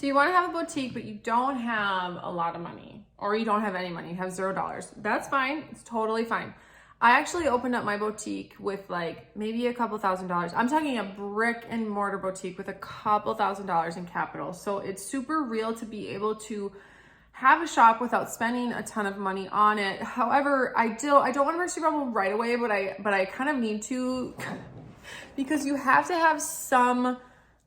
So you want to have a boutique, but you don't have a lot of money, or you don't have any money, you have $0. That's fine. It's totally fine. I actually opened up my boutique with like maybe a couple $1,000s. I'm talking a brick and mortar boutique with a couple $1,000s in capital. So it's super real to be able to have a shop without spending a ton of money on it. However, I don't want to burst your bubble right away, but I kind of need to because you have to have some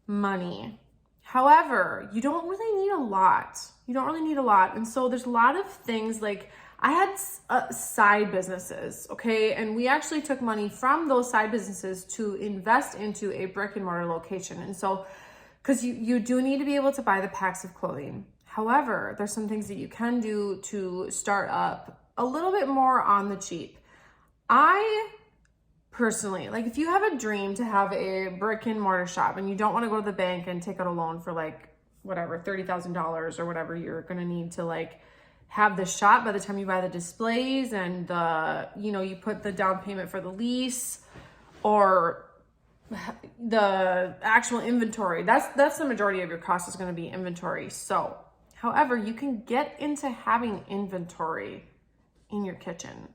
money. However, you don't really need a lot. You don't really need a lot. And so there's a lot of things like I had side businesses, okay? And we actually took money from those side businesses to invest into a brick and mortar location. And so, because you do need to be able to buy the packs of clothing. However, there's some things that you can do to start up a little bit more on the cheap. I personally, like if you have a dream to have a brick and mortar shop and you don't want to go to the bank and take out a loan for like whatever, $30,000 or whatever you're going to need to like have the shop by the time you buy the displays and you put the down payment for the lease or the actual inventory. That's the majority of your cost is going to be inventory. So, however, you can get into having inventory in your kitchen.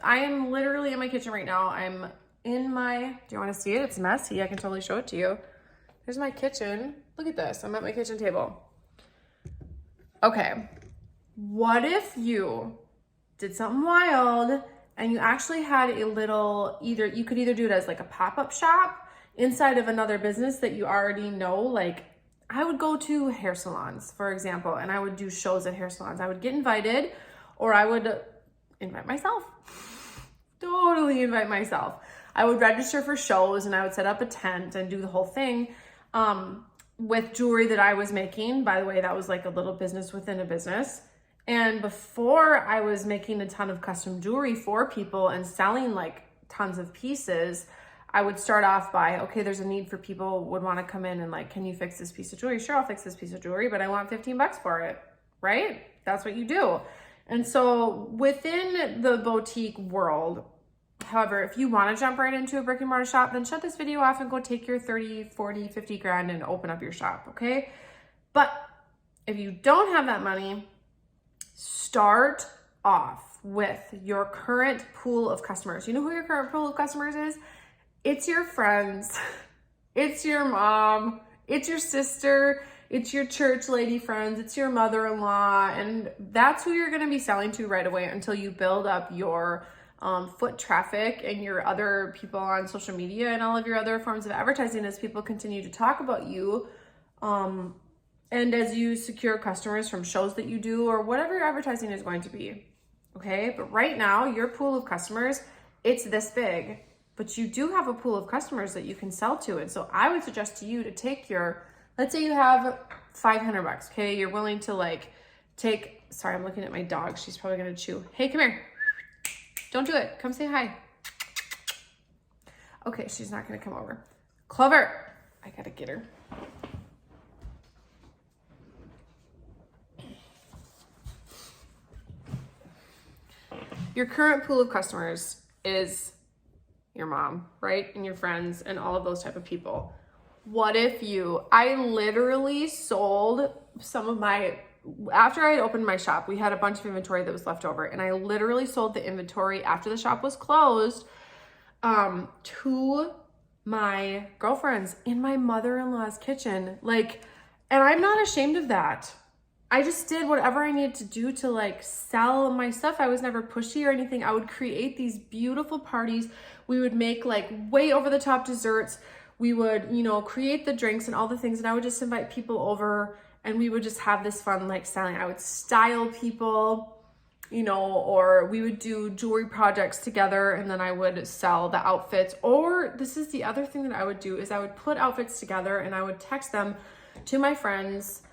I am literally in my kitchen right now. I'm in my, do you want to see it? It's messy. I can totally show it to you. Here's my kitchen. Look at this. I'm at my kitchen table. Okay. What if you did something wild and you actually had a little, you could either do it as like a pop-up shop inside of another business that you already know. Like I would go to hair salons, for example, and I would do shows at hair salons. I would get invited, or I would invite myself. Totally invite myself. I would register for shows and I would set up a tent and do the whole thing with jewelry that I was making. By the way, that was like a little business within a business. And before I was making a ton of custom jewelry for people and selling like tons of pieces, I would start off by, okay, there's a need for people would want to come in and like, can you fix this piece of jewelry? Sure, I'll fix this piece of jewelry, but I want $15 for it, right? That's what you do. And so within the boutique world, however, if you want to jump right into a brick and mortar shop, then shut this video off and go take your 30, 40, 50 grand and open up your shop, okay? But if you don't have that money, start off with your current pool of customers. You know who your current pool of customers is? It's your friends, it's your mom, it's your sister, it's your church lady friends, it's your mother-in-law, and that's who you're going to be selling to right away until you build up your foot traffic and your other people on social media and all of your other forms of advertising as people continue to talk about you. And as you secure customers from shows that you do or whatever your advertising is going to be, okay? But right now, your pool of customers, it's this big, but you do have a pool of customers that you can sell to. And so I would suggest to you to take your, let's say you have $500, okay? You're willing to like take, sorry, I'm looking at my dog. She's probably gonna chew. Hey, come here. Don't do it. Come say hi. Okay, she's not gonna come over. Clover, I gotta get her. Your current pool of customers is your mom, right? And your friends and all of those type of people. What if I literally sold some of my, after I had opened my shop, we had a bunch of inventory that was left over, and I literally sold the inventory after the shop was closed to my girlfriends in my mother-in-law's kitchen. Like, and I'm not ashamed of that. I just did whatever I needed to do to like sell my stuff. I was never pushy or anything. I would create these beautiful parties. We would make like way over the top desserts. We would, create the drinks and all the things. And I would just invite people over and we would just have this fun like styling. I would style people, or we would do jewelry projects together and then I would sell the outfits. Or this is the other thing that I would do is I would put outfits together and I would text them to my friends,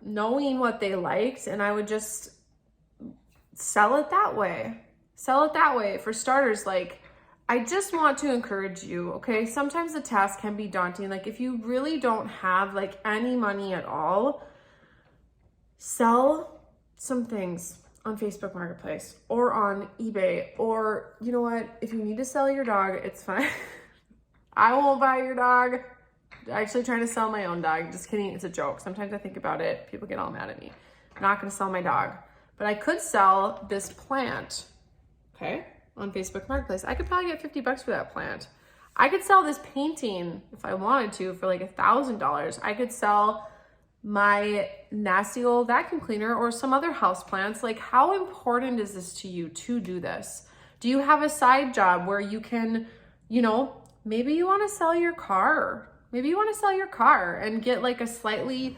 knowing what they liked, and I would just sell it that way. For starters, like, I just want to encourage you, okay? Sometimes the task can be daunting. Like, if you really don't have like any money at all, sell some things on Facebook Marketplace or on eBay, or you know what? If you need to sell your dog, it's fine. I won't buy your dog. actually trying to sell my own dog. Just kidding. It's a joke. Sometimes I think about it. People get all mad at me. I'm not going to sell my dog. But I could sell this plant, okay, on Facebook Marketplace. I could probably get $50 for that plant. I could sell this painting if I wanted to for like $1,000. I could sell my nasty old vacuum cleaner or some other house plants. Like, how important is this to you to do this? Do you have a side job where you can, you know, maybe you want to sell your car. Maybe you want to sell your car and get like a slightly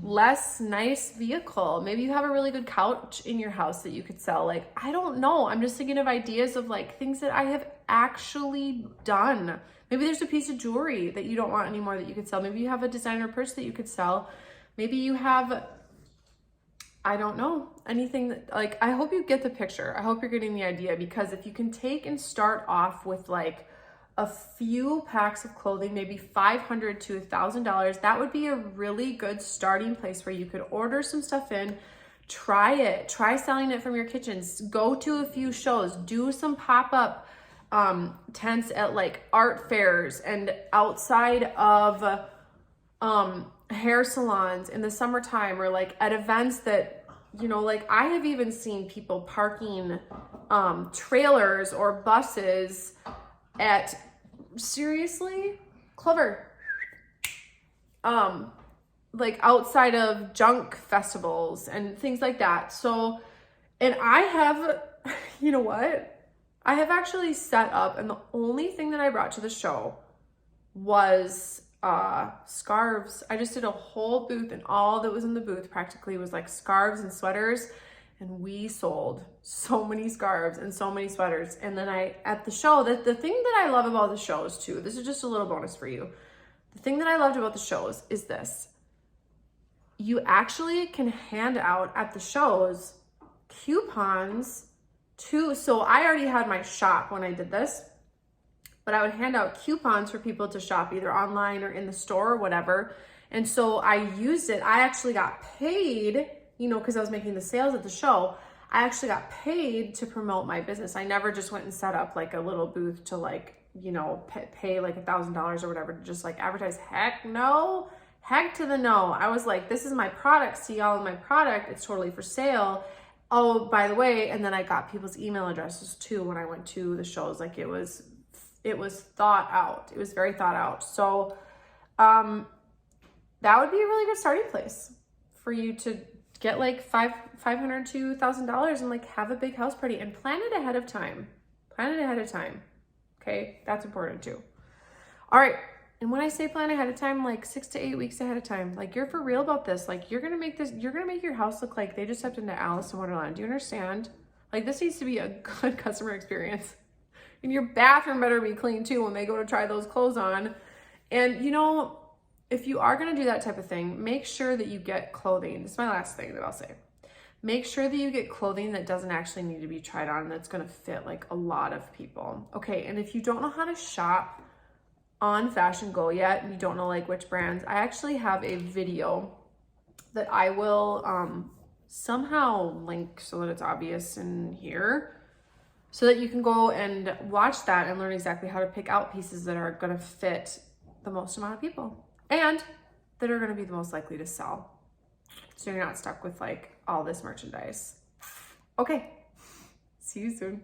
less nice vehicle. Maybe you have a really good couch in your house that you could sell. Like, I don't know. I'm just thinking of ideas of like things that I have actually done. Maybe there's a piece of jewelry that you don't want anymore that you could sell. Maybe you have a designer purse that you could sell. Maybe you have, I don't know, anything that, like, I hope you get the picture. I hope you're getting the idea, because if you can take and start off with like a few packs of clothing, maybe $500 to $1,000, that would be a really good starting place where you could order some stuff in, try it, try selling it from your kitchens, go to a few shows, do some pop-up tents at like art fairs and outside of hair salons in the summertime, or like at events that, you know, like I have even seen people parking trailers or buses at, seriously, Clover, like outside of junk festivals and things like that. So, and I have, you know what? I have actually set up, and the only thing that I brought to the show was scarves. I just did a whole booth, and all that was in the booth practically was like scarves and sweaters, and we sold so many scarves and so many sweaters. And then at the show, the thing that I love about the shows too, this is just a little bonus for you. The thing that I loved about the shows is this: you actually can hand out at the shows coupons too. So I already had my shop when I did this, but I would hand out coupons for people to shop either online or in the store or whatever. And so I used it. I actually got paid, you know, because I was making the sales at the show. I actually got paid to promote my business. I never just went and set up like a little booth to like, you know, pay like $1,000 or whatever to just like advertise. Heck no, heck to the no. I was like, this is my product. See all of my product. It's totally for sale. Oh, by the way, and then I got people's email addresses too when I went to the shows. Like it was thought out. It was very thought out. So that would be a really good starting place for you to get like $500 to $1,000 and like have a big house party, and plan it ahead of time. Plan it ahead of time. Okay, that's important too. All right. And when I say plan ahead of time, like 6 to 8 weeks ahead of time, like you're for real about this. Like you're going to make your house look like they just stepped into Alice in Wonderland. Do you understand? Like this needs to be a good customer experience. And your bathroom better be clean too when they go to try those clothes on. And you know, if you are going to do that type of thing, make sure that you get clothing. This is my last thing that I'll say. Make sure that you get clothing that doesn't actually need to be tried on, that's going to fit like a lot of people. Okay. And if you don't know how to shop on Fashion Go yet, and you don't know like which brands, I actually have a video that I will somehow link so that it's obvious in here, so that you can go and watch that and learn exactly how to pick out pieces that are going to fit the most amount of people and that are going to be the most likely to sell, so you're not stuck with like all this merchandise. Okay, see you soon.